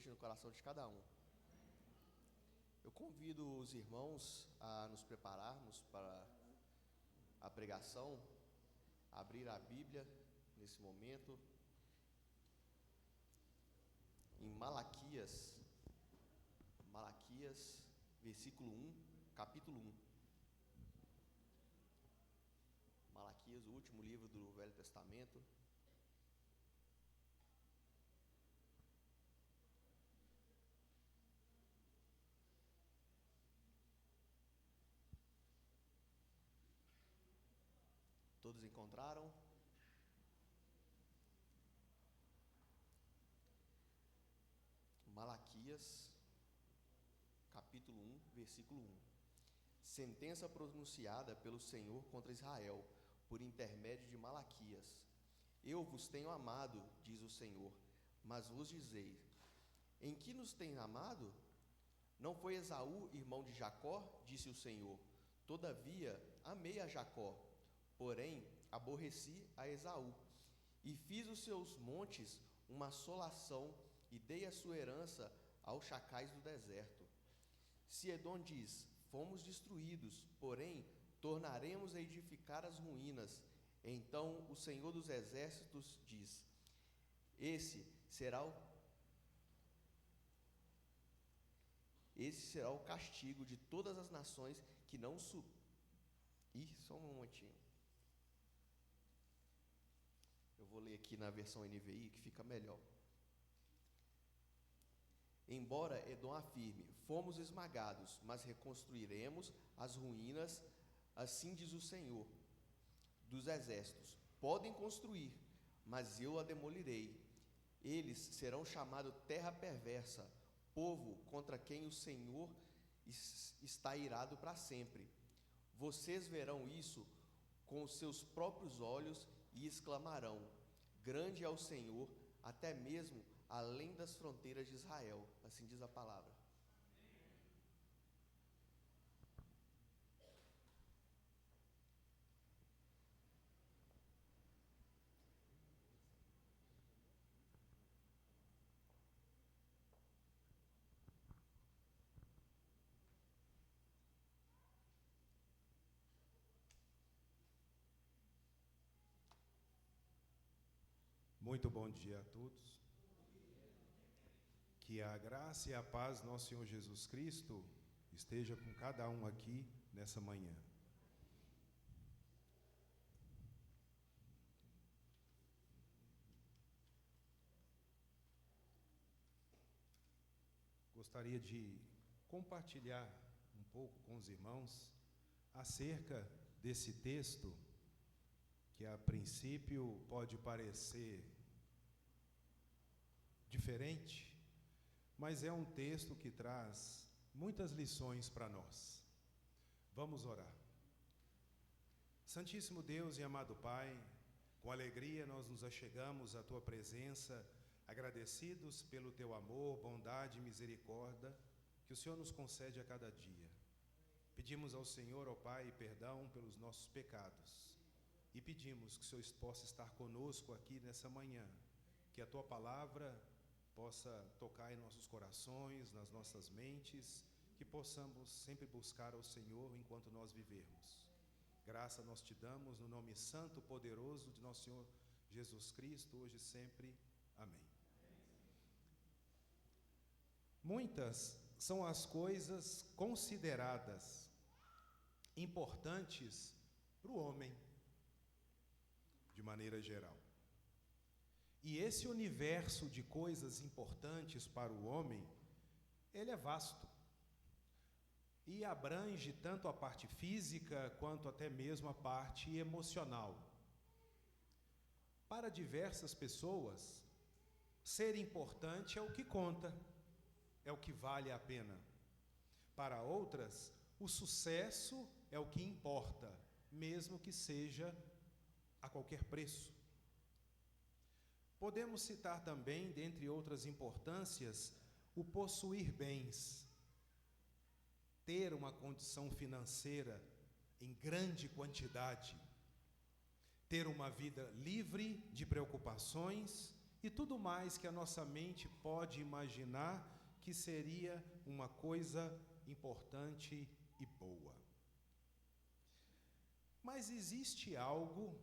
esteja no coração de cada um. Eu convido os irmãos a nos prepararmos para a pregação, abrir a Bíblia nesse momento, em Malaquias, versículo 1, capítulo 1. Malaquias, o último livro do Velho Testamento. Todos encontraram? Malaquias, capítulo 1, versículo 1. Sentença pronunciada pelo Senhor contra Israel, por intermédio de Malaquias. Eu vos tenho amado, diz o Senhor, mas vos dizei: em que nos tens amado? Não foi Esaú, irmão de Jacó? Disse o Senhor. Todavia, amei a Jacó, porém aborreci a Esaú, e fiz os seus montes uma assolação, e dei a sua herança aos chacais do deserto. Se Edom diz: fomos destruídos, porém tornaremos a edificar as ruínas, então o Senhor dos Exércitos diz: esse será o castigo de todas as nações que não só um momentinho. Eu vou ler aqui na versão NVI, que fica melhor. Embora Edom afirme: fomos esmagados, mas reconstruiremos as ruínas, assim diz o Senhor dos Exércitos: podem construir, mas eu a demolirei. Eles serão chamados terra perversa, povo contra quem o Senhor está irado para sempre. Vocês verão isso com os seus próprios olhos e exclamarão: grande é o Senhor, até mesmo além das fronteiras de Israel. Assim diz a palavra. Muito bom dia a todos. Que a graça e a paz do nosso Senhor Jesus Cristo esteja com cada um aqui nessa manhã. Gostaria de compartilhar um pouco com os irmãos acerca desse texto que a princípio pode parecer diferente, mas é um texto que traz muitas lições para nós. Vamos orar. Santíssimo Deus e amado Pai, com alegria nós nos achegamos à Tua presença, agradecidos pelo Teu amor, bondade e misericórdia que o Senhor nos concede a cada dia. Pedimos ao Senhor, ó Pai, perdão pelos nossos pecados e pedimos que o Senhor possa estar conosco aqui nessa manhã, que a Tua palavra possa tocar em nossos corações, nas nossas mentes, que possamos sempre buscar ao Senhor enquanto nós vivermos. Graça nós te damos no nome santo, poderoso de nosso Senhor Jesus Cristo, hoje e sempre. Amém. Muitas são as coisas consideradas importantes para o homem, de maneira geral. E esse universo de coisas importantes para o homem, ele é vasto. E abrange tanto a parte física, quanto até mesmo a parte emocional. Para diversas pessoas, ser importante é o que conta, é o que vale a pena. Para outras, o sucesso é o que importa, mesmo que seja a qualquer preço. Podemos citar também, dentre outras importâncias, o possuir bens, ter uma condição financeira em grande quantidade, ter uma vida livre de preocupações e tudo mais que a nossa mente pode imaginar que seria uma coisa importante e boa. Mas existe algo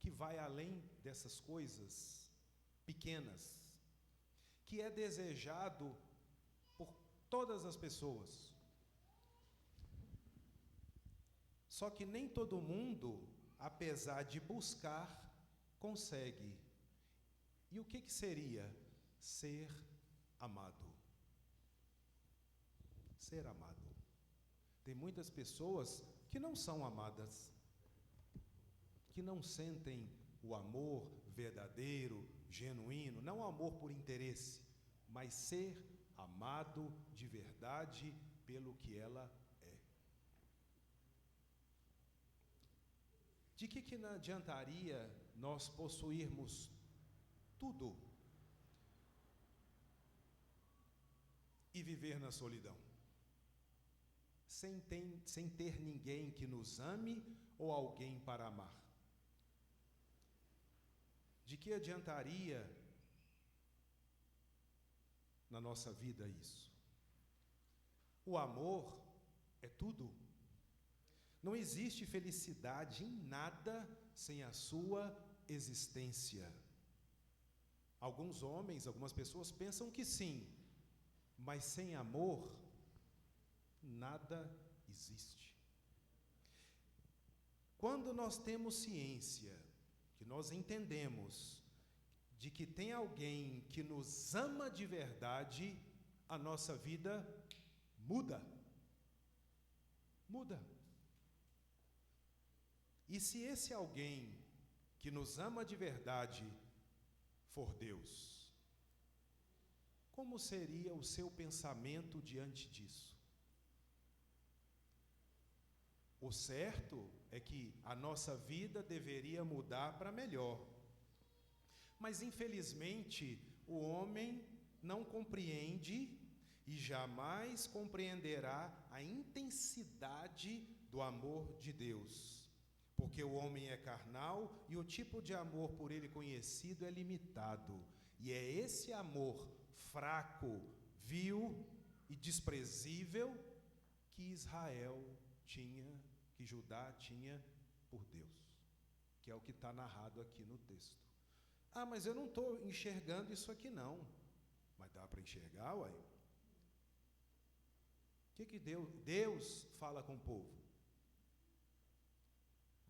que vai além dessas coisas pequenas, que é desejado por todas as pessoas. Só que nem todo mundo, apesar de buscar, consegue. E o que seria ser amado? Ser amado. Tem muitas pessoas que não são amadas, que não sentem o amor verdadeiro, genuíno, não o amor por interesse, mas ser amado de verdade pelo que ela é. De que não adiantaria nós possuirmos tudo e viver na solidão, sem ter ninguém que nos ame ou alguém para amar? De que adiantaria na nossa vida isso? O amor é tudo. Não existe felicidade em nada sem a sua existência. Alguns homens, algumas pessoas pensam que sim, mas sem amor, nada existe. Quando nós temos ciência, que nós entendemos de que tem alguém que nos ama de verdade, a nossa vida muda. Muda. E se esse alguém que nos ama de verdade for Deus, como seria o seu pensamento diante disso? O certo é que a nossa vida deveria mudar para melhor. Mas, infelizmente, o homem não compreende e jamais compreenderá a intensidade do amor de Deus. Porque o homem é carnal e o tipo de amor por ele conhecido é limitado. E é esse amor fraco, vil e desprezível que Israel tinha, que Judá tinha por Deus, que é o que está narrado aqui no texto. Ah, mas eu não estou enxergando isso aqui não. Mas dá para enxergar, uai? O que Deus fala com o povo?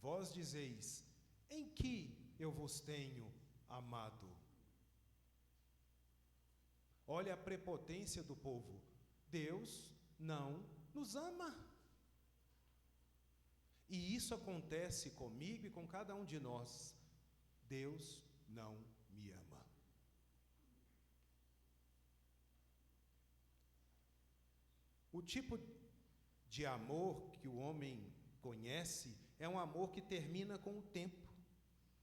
Vós dizeis, em que eu vos tenho amado? Olha a prepotência do povo. Deus não nos ama. E isso acontece comigo e com cada um de nós. Deus não me ama. O tipo de amor que o homem conhece é um amor que termina com o tempo,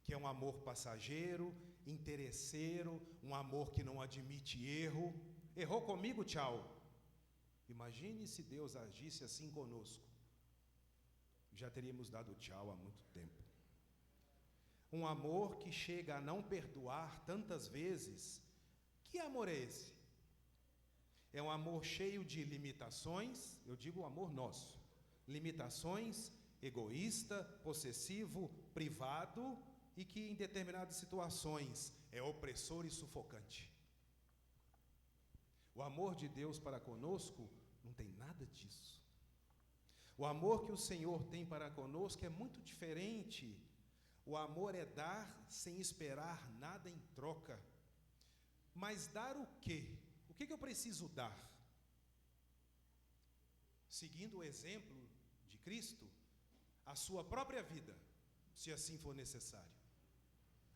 que é um amor passageiro, interesseiro, um amor que não admite erro. Errou comigo, tchau. Imagine se Deus agisse assim conosco. Já teríamos dado tchau há muito tempo. Um amor que chega a não perdoar tantas vezes. Que amor é esse? É um amor cheio de limitações, eu digo o amor nosso. Limitações, egoísta, possessivo, privado e que em determinadas situações é opressor e sufocante. O amor de Deus para conosco não tem nada disso. O amor que o Senhor tem para conosco é muito diferente. O amor é dar sem esperar nada em troca. Mas dar o quê? O que eu preciso dar? Seguindo o exemplo de Cristo, a sua própria vida, se assim for necessário.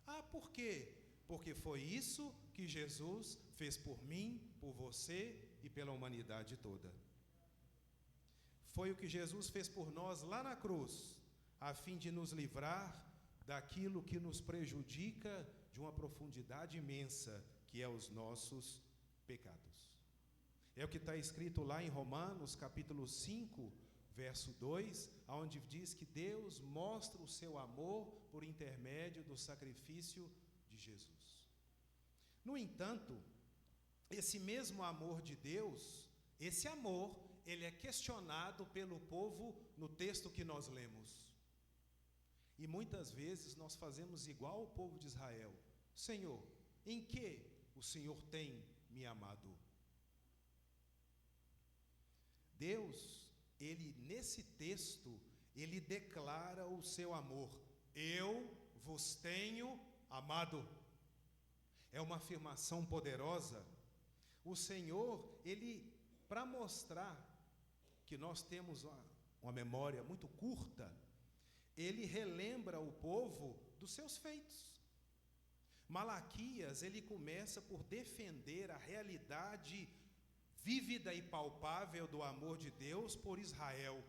Ah, por quê? Porque foi isso que Jesus fez por mim, por você e pela humanidade toda. Foi o que Jesus fez por nós lá na cruz, a fim de nos livrar daquilo que nos prejudica de uma profundidade imensa, que é os nossos pecados. É o que está escrito lá em Romanos, capítulo 5, verso 2, onde diz que Deus mostra o seu amor por intermédio do sacrifício de Jesus. No entanto, esse mesmo amor de Deus, esse amor, ele é questionado pelo povo no texto que nós lemos. E muitas vezes nós fazemos igual ao povo de Israel. Senhor, em que o Senhor tem me amado? Deus, ele nesse texto, ele declara o seu amor. Eu vos tenho amado. É uma afirmação poderosa. O Senhor, ele, para mostrar que nós temos uma memória muito curta, ele relembra o povo dos seus feitos. Malaquias, ele começa por defender a realidade vívida e palpável do amor de Deus por Israel.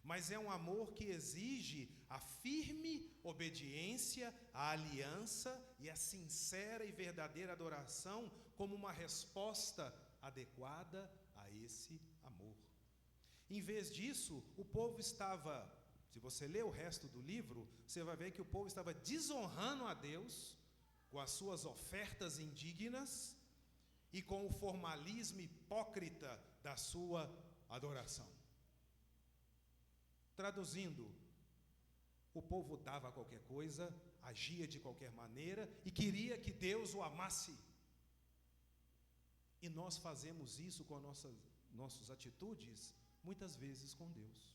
Mas é um amor que exige a firme obediência, a aliança e a sincera e verdadeira adoração como uma resposta adequada a esse amor. Em vez disso, o povo estava, se você ler o resto do livro, você vai ver que o povo estava desonrando a Deus com as suas ofertas indignas e com o formalismo hipócrita da sua adoração. Traduzindo, o povo dava qualquer coisa, agia de qualquer maneira e queria que Deus o amasse. E nós fazemos isso com nossas atitudes, muitas vezes com Deus.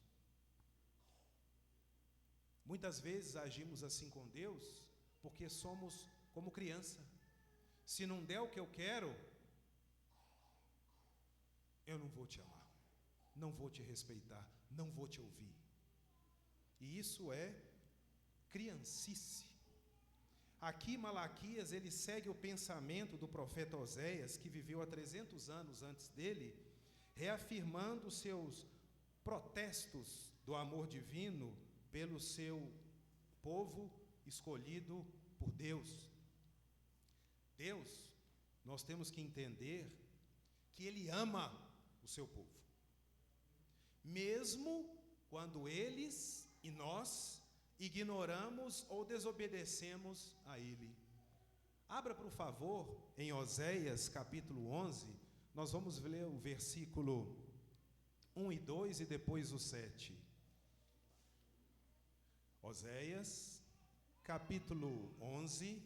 Muitas vezes agimos assim com Deus porque somos como criança. Se não der o que eu quero, eu não vou te amar, não vou te respeitar, não vou te ouvir. E isso é criancice. Aqui Malaquias, ele segue o pensamento do profeta Oséias, que viveu há 300 anos antes dele, reafirmando os seus protestos do amor divino pelo seu povo escolhido por Deus. Deus, nós temos que entender que ele ama o seu povo, mesmo quando eles e nós ignoramos ou desobedecemos a ele. Abra, por favor, em Oséias capítulo 11, nós vamos ler o versículo 1 e 2 e depois o 7. Oséias capítulo 11,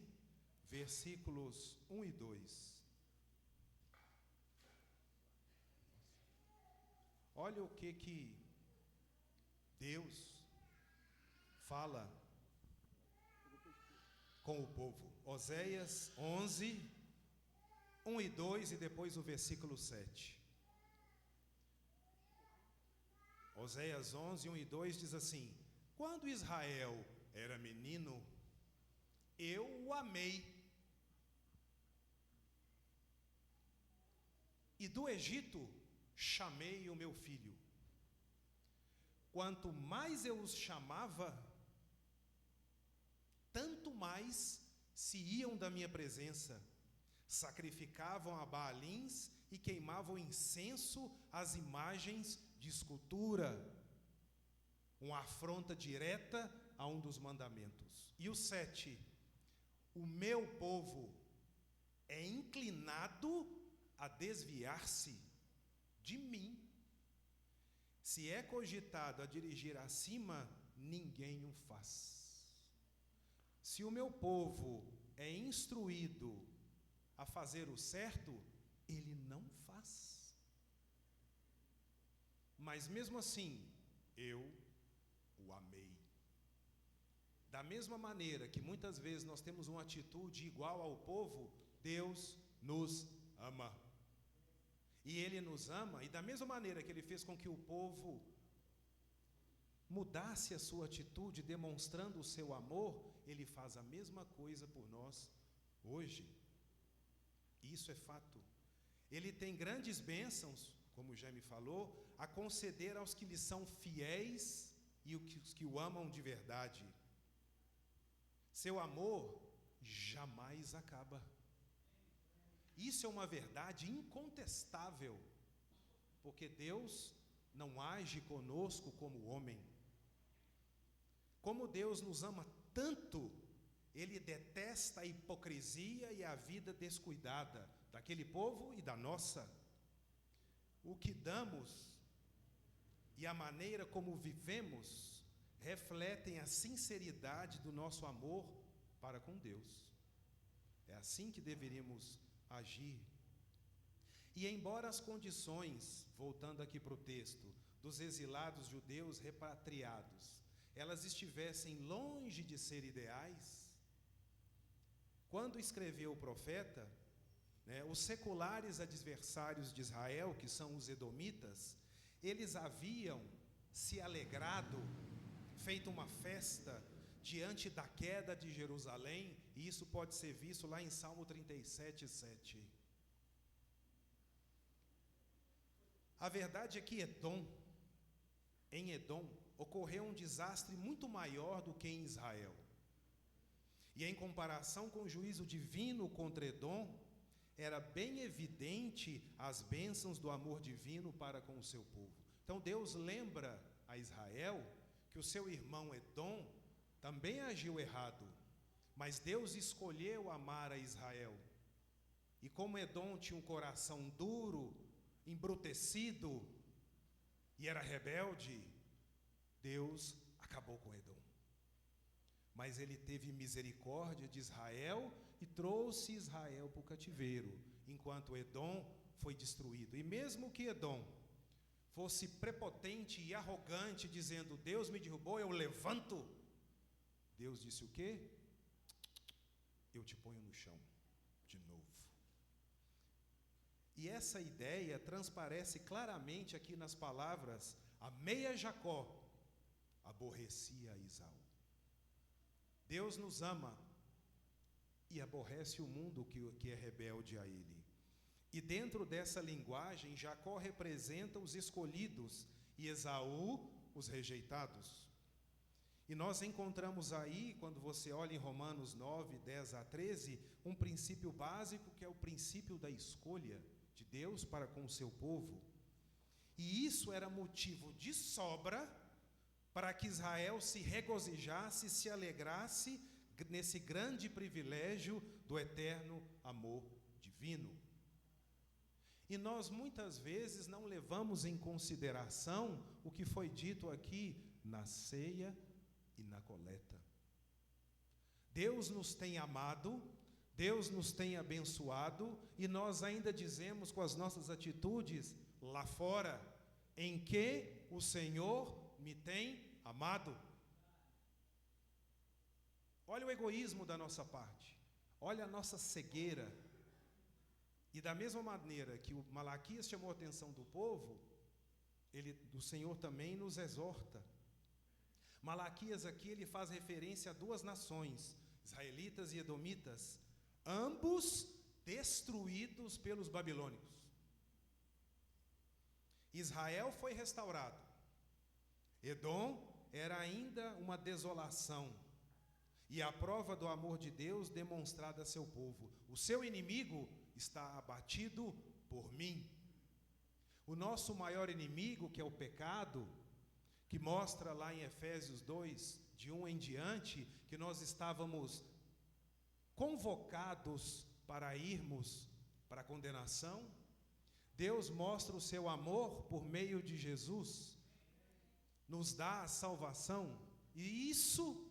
versículos 1 e 2. Olha o que Deus fala com o povo. Oséias 11, 1 e 2 e depois o versículo 7. Oséias 11, 1 e 2 diz assim: quando Israel era menino, eu o amei, e do Egito chamei o meu filho. Quanto mais eu os chamava, tanto mais se iam da minha presença, sacrificavam a Baalins e queimavam incenso às imagens de escultura, uma afronta direta a um dos mandamentos. E o 7, o meu povo é inclinado a desviar-se de mim. Se é cogitado a dirigir acima, ninguém o faz. Se o meu povo é instruído a fazer o certo, ele não faz. Mas mesmo assim, eu o amei. Da mesma maneira que muitas vezes nós temos uma atitude igual ao povo, Deus nos ama. E ele nos ama, e da mesma maneira que ele fez com que o povo mudasse a sua atitude, demonstrando o seu amor, ele faz a mesma coisa por nós hoje. Isso é fato. Ele tem grandes bênçãos, como já me falou, a conceder aos que lhe são fiéis e os que o amam de verdade. Seu amor jamais acaba. Isso é uma verdade incontestável, porque Deus não age conosco como homem. Como Deus nos ama tanto, ele detesta a hipocrisia e a vida descuidada daquele povo e da nossa. O que damos e a maneira como vivemos refletem a sinceridade do nosso amor para com Deus. É assim que deveríamos agir. E embora as condições, voltando aqui para o texto, dos exilados judeus repatriados, elas estivessem longe de ser ideais, quando escreveu o profeta, os seculares adversários de Israel, que são os edomitas, eles haviam se alegrado, feito uma festa diante da queda de Jerusalém, e isso pode ser visto lá em Salmo 37, 7. A verdade é que em Edom, ocorreu um desastre muito maior do que em Israel. E em comparação com o juízo divino contra Edom, era bem evidente as bênçãos do amor divino para com o seu povo. Então Deus lembra a Israel que o seu irmão Edom também agiu errado, mas Deus escolheu amar a Israel. E como Edom tinha um coração duro, embrutecido e era rebelde, Deus acabou com Edom. Mas ele teve misericórdia de Israel e trouxe Israel para o cativeiro, enquanto Edom foi destruído. E mesmo que Edom fosse prepotente e arrogante, dizendo: Deus me derrubou, eu levanto, Deus disse o quê? Eu te ponho no chão de novo. E essa ideia transparece claramente aqui nas palavras: amei a Jacó, aborreci a Esaú. Deus nos ama e aborrece o mundo que é rebelde a Ele. E dentro dessa linguagem, Jacó representa os escolhidos e Esaú os rejeitados. E nós encontramos aí, quando você olha em Romanos 9, 10 a 13, um princípio básico que é o princípio da escolha de Deus para com o seu povo. E isso era motivo de sobra para que Israel se regozijasse, se alegrasse nesse grande privilégio do eterno amor divino. E nós muitas vezes não levamos em consideração o que foi dito aqui na ceia e na coleta. Deus nos tem amado, Deus nos tem abençoado, e nós ainda dizemos com as nossas atitudes lá fora: em que o Senhor me tem amado. Olha o egoísmo da nossa parte, olha a nossa cegueira. E da mesma maneira que o Malaquias chamou a atenção do povo, o Senhor também nos exorta. Malaquias aqui ele faz referência a duas nações, israelitas e edomitas, ambos destruídos pelos babilônicos. Israel foi restaurado, Edom era ainda uma desolação, e a prova do amor de Deus demonstrada a seu povo: o seu inimigo está abatido por mim. O nosso maior inimigo, que é o pecado, que mostra lá em Efésios 2, de 1 em diante, que nós estávamos convocados para irmos para a condenação, Deus mostra o seu amor por meio de Jesus, nos dá a salvação, e isso,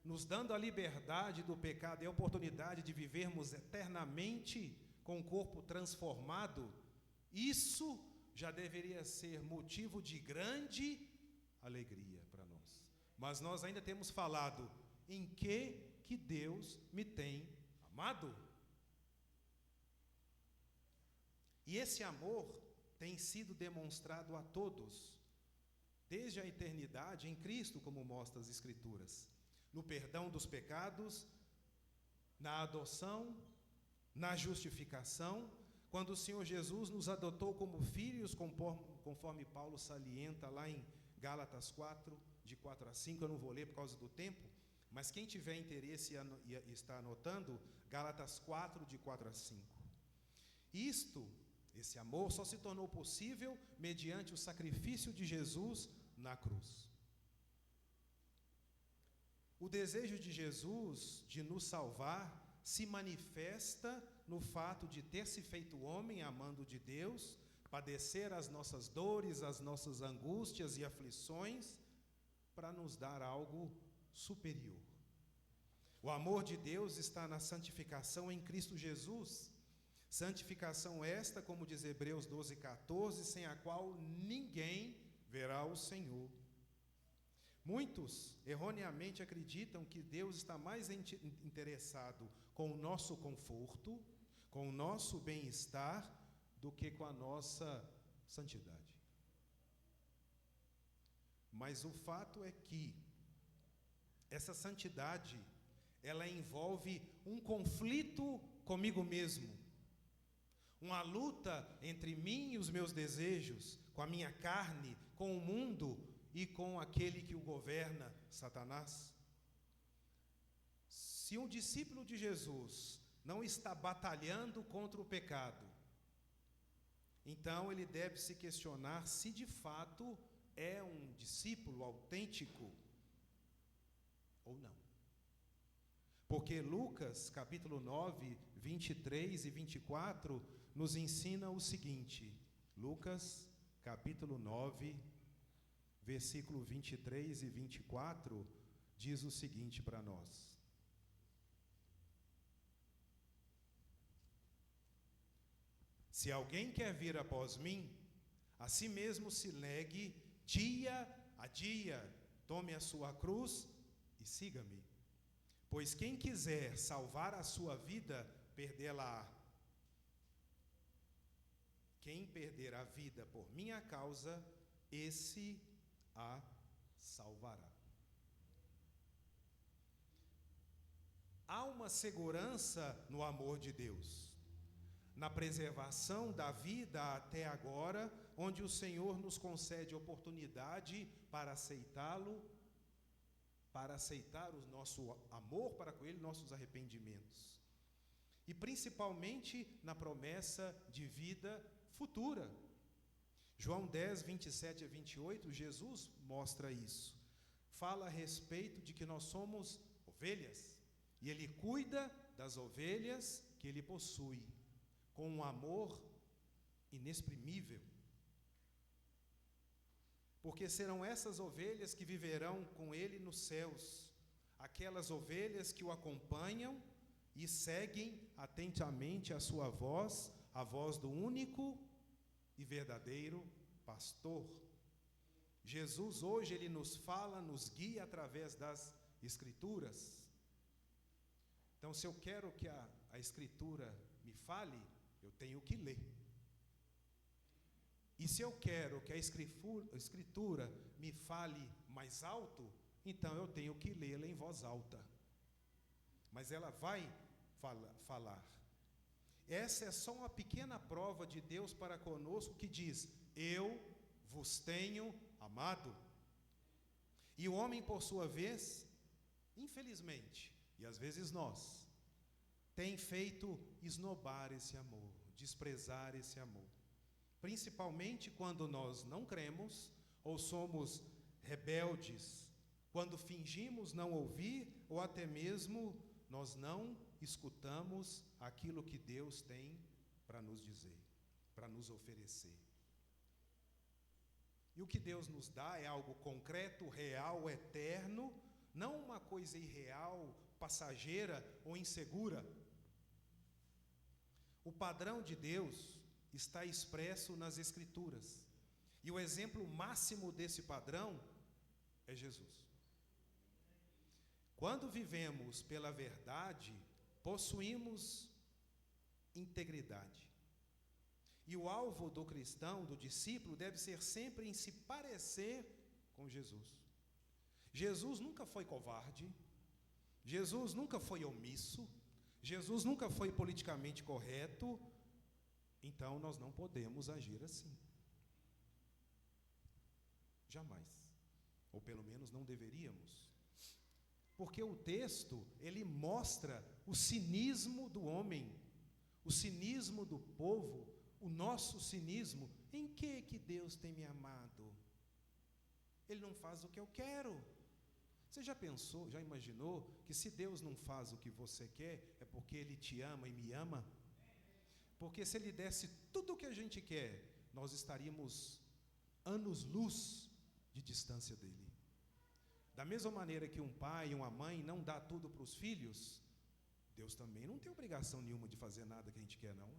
nos dando a liberdade do pecado e a oportunidade de vivermos eternamente com o corpo transformado, isso já deveria ser motivo de grande alegria para nós. Mas nós ainda temos falado: em que Deus me tem amado? E esse amor tem sido demonstrado a todos, desde a eternidade, em Cristo, como mostra as Escrituras, no perdão dos pecados, na adoção, na justificação, quando o Senhor Jesus nos adotou como filhos, conforme Paulo salienta lá em Gálatas 4, de 4 a 5, eu não vou ler por causa do tempo, mas quem tiver interesse e está anotando, Gálatas 4, de 4 a 5. Esse amor só se tornou possível mediante o sacrifício de Jesus na cruz. O desejo de Jesus de nos salvar se manifesta no fato de ter se feito homem, amando de Deus, padecer as nossas dores, as nossas angústias e aflições, para nos dar algo superior. O amor de Deus está na santificação em Cristo Jesus. Santificação esta, como diz Hebreus 12:14, sem a qual ninguém verá o Senhor. Muitos erroneamente acreditam que Deus está mais interessado com o nosso conforto, com o nosso bem-estar, do que com a nossa santidade. Mas o fato é que essa santidade, ela envolve um conflito comigo mesmo, uma luta entre mim e os meus desejos, com a minha carne, com o mundo e com aquele que o governa, Satanás. Se um discípulo de Jesus não está batalhando contra o pecado, então ele deve se questionar se de fato é um discípulo autêntico ou não. Porque Lucas, capítulo 9, 23 e 24, nos ensina o seguinte. Lucas, capítulo 9, versículo 23 e 24, diz o seguinte para nós. Se alguém quer vir após mim, a si mesmo se negue dia a dia, tome a sua cruz e siga-me. Pois quem quiser salvar a sua vida, perdê-la-á. Quem perder a vida por minha causa, esse a salvará. Há uma segurança no amor de Deus, na preservação da vida até agora, onde o Senhor nos concede oportunidade para aceitá-lo, para aceitar o nosso amor para com Ele, nossos arrependimentos. E principalmente na promessa de vida futura. João 10, 27 a 28, Jesus mostra isso. Fala a respeito de que nós somos ovelhas, e Ele cuida das ovelhas que Ele possui, com um amor inexprimível. Porque serão essas ovelhas que viverão com Ele nos céus, aquelas ovelhas que o acompanham e seguem atentamente a sua voz, a voz do único e verdadeiro pastor. Jesus hoje, Ele nos fala, nos guia através das Escrituras. Então, se eu quero que a Escritura me fale, eu tenho que ler. E se eu quero que a Escritura me fale mais alto, então eu tenho que lê-la em voz alta. Mas ela vai falar. Essa é só uma pequena prova de Deus para conosco, que diz: eu vos tenho amado. E o homem, por sua vez, infelizmente, e às vezes nós, tem feito esnobar esse amor, desprezar esse amor. Principalmente quando nós não cremos ou somos rebeldes, quando fingimos não ouvir ou até mesmo nós não escutamos aquilo que Deus tem para nos dizer, para nos oferecer. E o que Deus nos dá é algo concreto, real, eterno, não uma coisa irreal, passageira ou insegura. O padrão de Deus está expresso nas Escrituras. E o exemplo máximo desse padrão é Jesus. Quando vivemos pela verdade, possuímos integridade. E o alvo do cristão, do discípulo, deve ser sempre em se parecer com Jesus. Jesus nunca foi covarde, Jesus nunca foi omisso, Jesus nunca foi politicamente correto, então nós não podemos agir assim. Jamais. Ou pelo menos não deveríamos. Porque o texto, ele mostra o cinismo do homem, o cinismo do povo, o nosso cinismo. Em que Deus tem me amado? Ele não faz o que eu quero. Você já pensou, já imaginou que se Deus não faz o que você quer, é porque Ele te ama e me ama? Porque se Ele desse tudo o que a gente quer, nós estaríamos anos-luz de distância dEle. Da mesma maneira que um pai e uma mãe não dá tudo para os filhos, Deus também não tem obrigação nenhuma de fazer nada que a gente quer, não.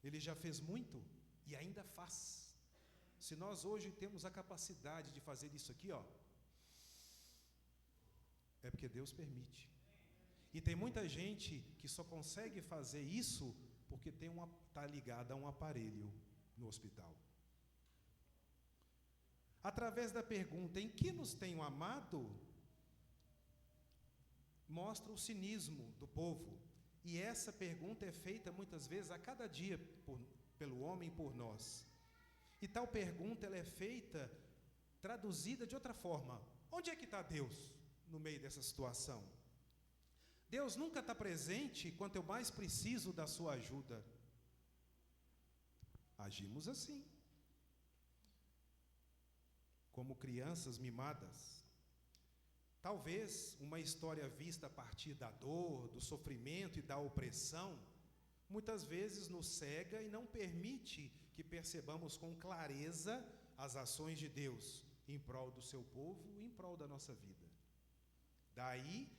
Ele já fez muito e ainda faz. Se nós hoje temos a capacidade de fazer isso aqui, é porque Deus permite. E tem muita gente que só consegue fazer isso porque está ligada a um aparelho no hospital. Através da pergunta, em que nos tenho amado, mostra o cinismo do povo. E essa pergunta é feita muitas vezes a cada dia pelo homem por nós. E tal pergunta ela é feita, traduzida de outra forma. Onde é que está Deus no meio dessa situação? Deus nunca está presente quando eu mais preciso da sua ajuda. Agimos assim, como crianças mimadas. Talvez uma história vista a partir da dor, do sofrimento e da opressão, muitas vezes nos cega e não permite que percebamos com clareza as ações de Deus em prol do seu povo e em prol da nossa vida. Daí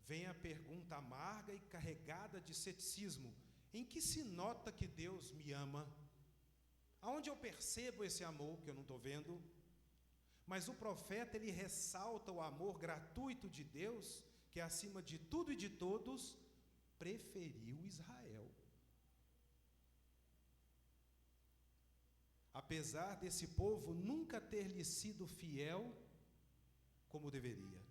vem a pergunta amarga e carregada de ceticismo: em que se nota que Deus me ama? Aonde eu percebo esse amor que eu não estou vendo? Mas o profeta, ele ressalta o amor gratuito de Deus, que acima de tudo e de todos, preferiu Israel. Apesar desse povo nunca ter lhe sido fiel como deveria.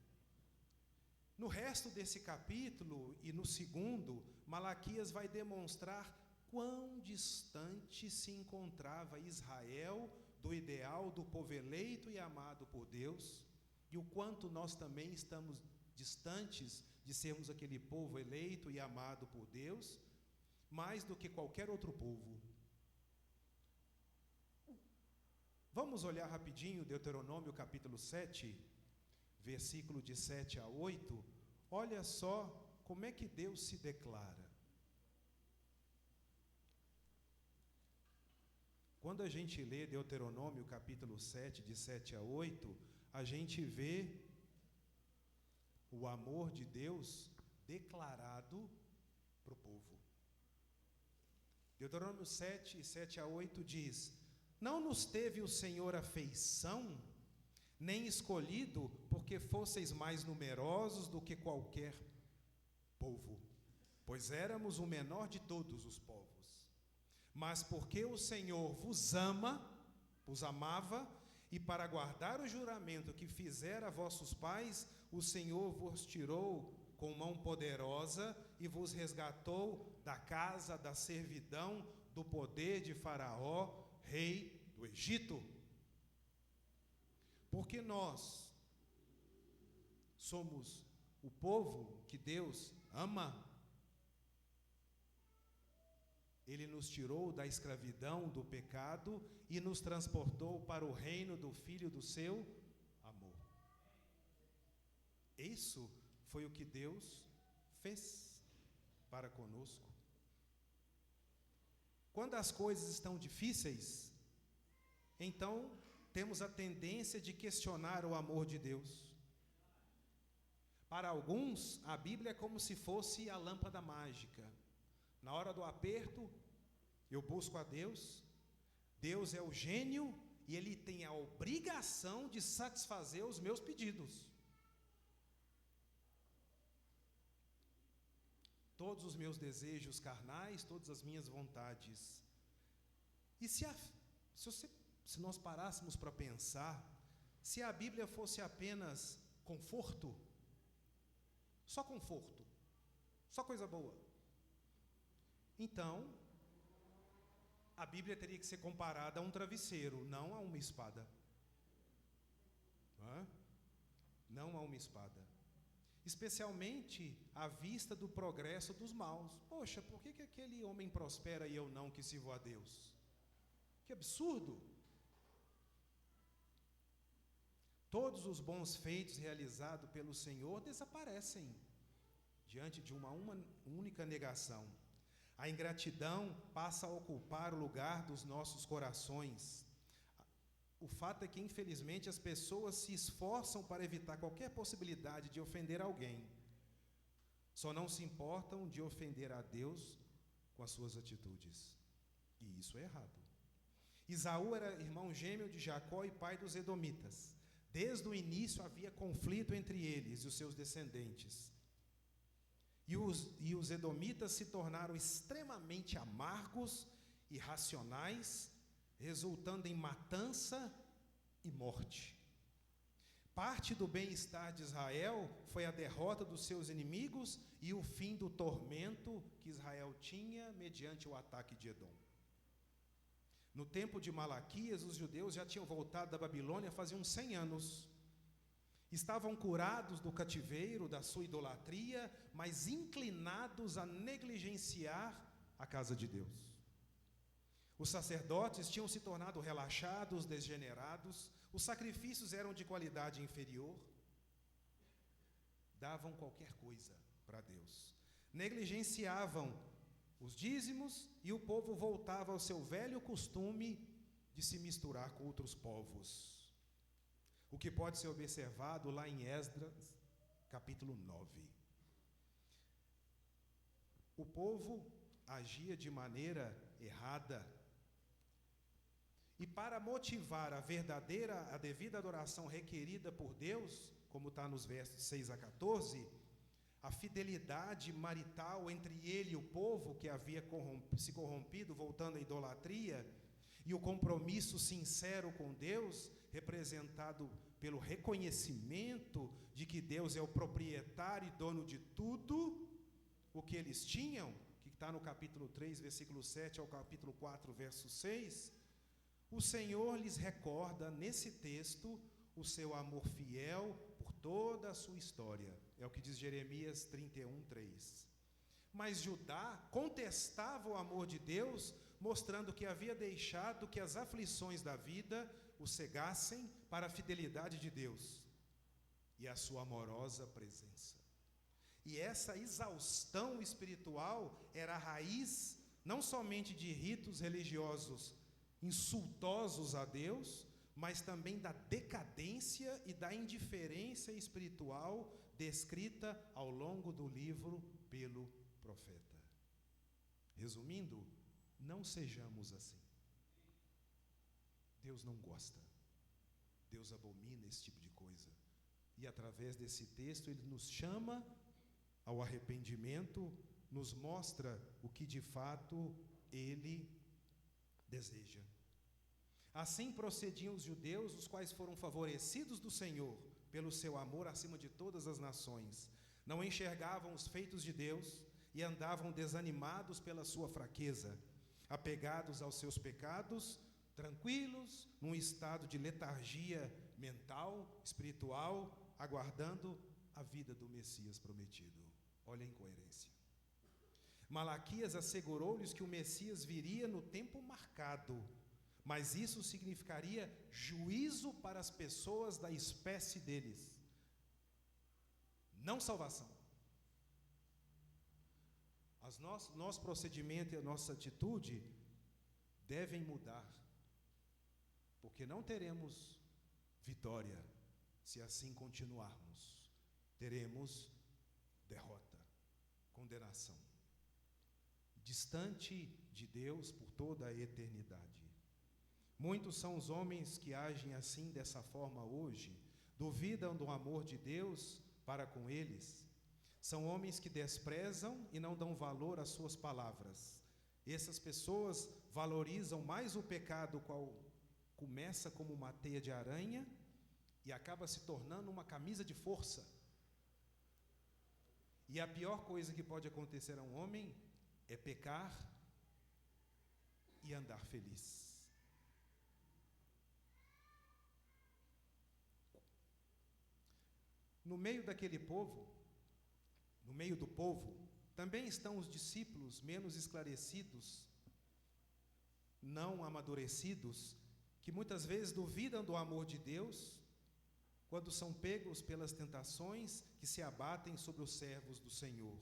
No resto desse capítulo e no segundo, Malaquias vai demonstrar quão distante se encontrava Israel do ideal do povo eleito e amado por Deus, e o quanto nós também estamos distantes de sermos aquele povo eleito e amado por Deus, mais do que qualquer outro povo. Vamos olhar rapidinho Deuteronômio capítulo 7, versículo de 7 a 8. Olha só como é que Deus se declara. Quando a gente lê Deuteronômio capítulo 7, de 7 a 8, a gente vê o amor de Deus declarado para o povo. Deuteronômio 7, 7 a 8 diz: não nos teve o Senhor afeição, nem escolhido, porque fosseis mais numerosos do que qualquer povo, pois éramos o menor de todos os povos. Mas porque o Senhor vos amava, e para guardar o juramento que fizera a vossos pais, o Senhor vos tirou com mão poderosa e vos resgatou da casa da servidão, do poder de Faraó, rei do Egito. Porque nós somos o povo que Deus ama, Ele nos tirou da escravidão do pecado e nos transportou para o reino do Filho do seu amor. Isso foi o que Deus fez para conosco. Quando as coisas estão difíceis, então temos a tendência de questionar o amor de Deus. Para alguns, a Bíblia é como se fosse a lâmpada mágica. Na hora do aperto, eu busco a Deus. Deus é o gênio e Ele tem a obrigação de satisfazer os meus pedidos. Todos os meus desejos carnais, todas as minhas vontades. E se nós parássemos para pensar, se a Bíblia fosse apenas conforto, só coisa boa, então a Bíblia teria que ser comparada a um travesseiro, não a uma espada. Não a uma espada. Especialmente à vista do progresso dos maus. Poxa, por que aquele homem prospera e eu não, que sirvo a Deus? Que absurdo! todos os bons feitos realizados pelo Senhor desaparecem diante de uma única negação. A ingratidão passa a ocupar o lugar dos nossos corações. O fato é que, infelizmente, as pessoas se esforçam para evitar qualquer possibilidade de ofender alguém. Só não se importam de ofender a Deus com as suas atitudes. E isso é errado. Esaú era irmão gêmeo de Jacó e pai dos edomitas. Desde o início havia conflito entre eles e os seus descendentes. E os edomitas se tornaram extremamente amargos e irracionais, resultando em matança e morte. Parte do bem-estar de Israel foi a derrota dos seus inimigos e o fim do tormento que Israel tinha mediante o ataque de Edom. No tempo de Malaquias, os judeus já tinham voltado da Babilônia fazia uns 100 anos. Estavam curados do cativeiro, da sua idolatria, mas inclinados a negligenciar a casa de Deus. Os sacerdotes tinham se tornado relaxados, degenerados, os sacrifícios eram de qualidade inferior, davam qualquer coisa para Deus, negligenciavam os dízimos e o povo voltava ao seu velho costume de se misturar com outros povos. O que pode ser observado lá em Esdras, capítulo 9. O povo agia de maneira errada. E para motivar a devida adoração requerida por Deus, como está nos versos 6 a 14, a fidelidade marital entre ele e o povo que havia se corrompido, voltando à idolatria, e o compromisso sincero com Deus, representado pelo reconhecimento de que Deus é o proprietário e dono de tudo o que eles tinham, que está no capítulo 3, versículo 7 ao capítulo 4, verso 6, o Senhor lhes recorda nesse texto o seu amor fiel por toda a sua história. É o que diz Jeremias 31, 3. Mas Judá contestava o amor de Deus, mostrando que havia deixado que as aflições da vida o cegassem para a fidelidade de Deus e a sua amorosa presença. E essa exaustão espiritual era a raiz não somente de ritos religiosos insultosos a Deus, mas também da decadência e da indiferença espiritual descrita ao longo do livro pelo profeta. Resumindo, não sejamos assim. Deus não gosta. Deus abomina esse tipo de coisa. E através desse texto ele nos chama ao arrependimento, nos mostra o que de fato ele deseja. Assim procediam os judeus, os quais foram favorecidos do Senhor pelo seu amor acima de todas as nações. Não enxergavam os feitos de Deus e andavam desanimados pela sua fraqueza, apegados aos seus pecados, tranquilos, num estado de letargia mental, espiritual, aguardando a vida do Messias prometido. Olha a incoerência. Malaquias assegurou-lhes que o Messias viria no tempo marcado, mas isso significaria juízo para as pessoas da espécie deles, não salvação. Nosso procedimento e a nossa atitude devem mudar, porque não teremos vitória se assim continuarmos. Teremos derrota, condenação, distante de Deus por toda a eternidade. Muitos são os homens que agem assim, dessa forma hoje, duvidam do amor de Deus para com eles. São homens que desprezam e não dão valor às suas palavras. Essas pessoas valorizam mais o pecado, qual começa como uma teia de aranha e acaba se tornando uma camisa de força. E a pior coisa que pode acontecer a um homem é pecar e andar feliz. No meio daquele povo, no meio do povo, também estão os discípulos menos esclarecidos, não amadurecidos, que muitas vezes duvidam do amor de Deus quando são pegos pelas tentações que se abatem sobre os servos do Senhor.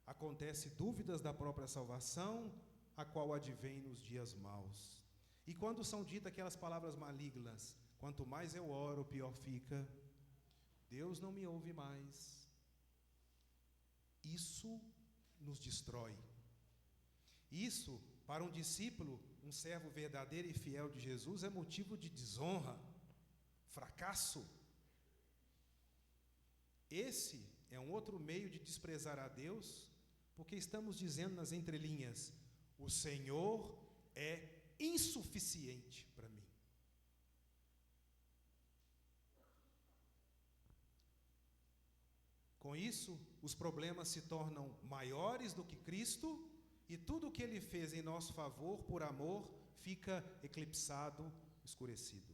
Acontece dúvidas da própria salvação, a qual advém nos dias maus. E quando são ditas aquelas palavras malignas, quanto mais eu oro, pior fica. Deus não me ouve mais. Isso nos destrói. Isso, para um discípulo, um servo verdadeiro e fiel de Jesus, é motivo de desonra, fracasso. Esse é um outro meio de desprezar a Deus, porque estamos dizendo nas entrelinhas: o Senhor é insuficiente para mim. Com isso, os problemas se tornam maiores do que Cristo, e tudo o que Ele fez em nosso favor, por amor, fica eclipsado, escurecido.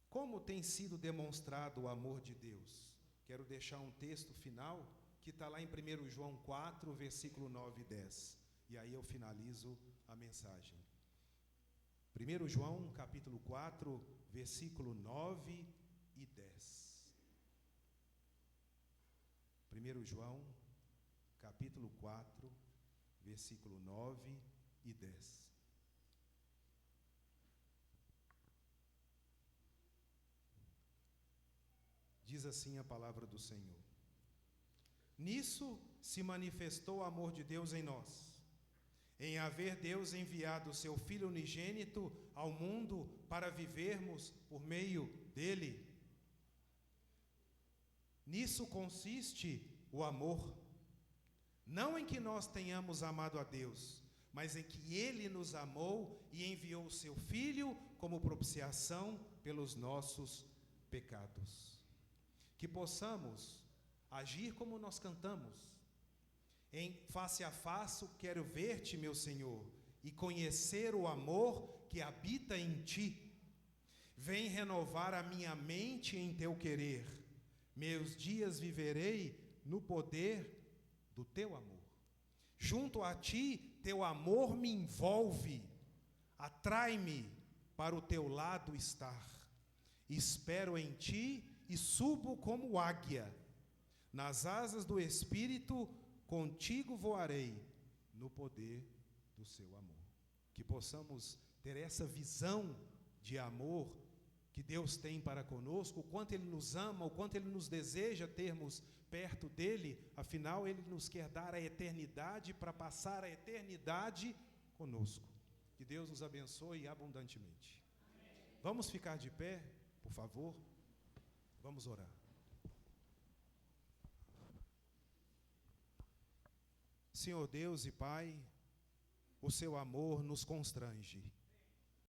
Como tem sido demonstrado o amor de Deus? Quero deixar um texto final, que está lá em 1 João 4, versículo 9 e 10. E aí eu finalizo a mensagem. 1 João, capítulo 4, versículo 9 e 10. 1 João, capítulo 4, versículo 9 e 10. Diz assim a palavra do Senhor: nisso se manifestou o amor de Deus em nós, em haver Deus enviado o seu Filho unigênito ao mundo para vivermos por meio dele. Nisso consiste o amor, não em que nós tenhamos amado a Deus, mas em que Ele nos amou e enviou o seu Filho como propiciação pelos nossos pecados. Que possamos agir como nós cantamos, em face a face quero ver-te, meu Senhor, e conhecer o amor que habita em ti. Vem renovar a minha mente em teu querer, meus dias viverei no poder do teu amor. Junto a ti, teu amor me envolve, atrai-me para o teu lado estar. Espero em ti e subo como águia, nas asas do Espírito, contigo voarei, no poder do seu amor. Que possamos ter essa visão de amor que Deus tem para conosco, o quanto Ele nos ama, o quanto Ele nos deseja termos perto dEle, afinal Ele nos quer dar a eternidade para passar a eternidade conosco. Que Deus nos abençoe abundantemente. Amém. Vamos ficar de pé, por favor? Vamos orar. Senhor Deus e Pai, o seu amor nos constrange.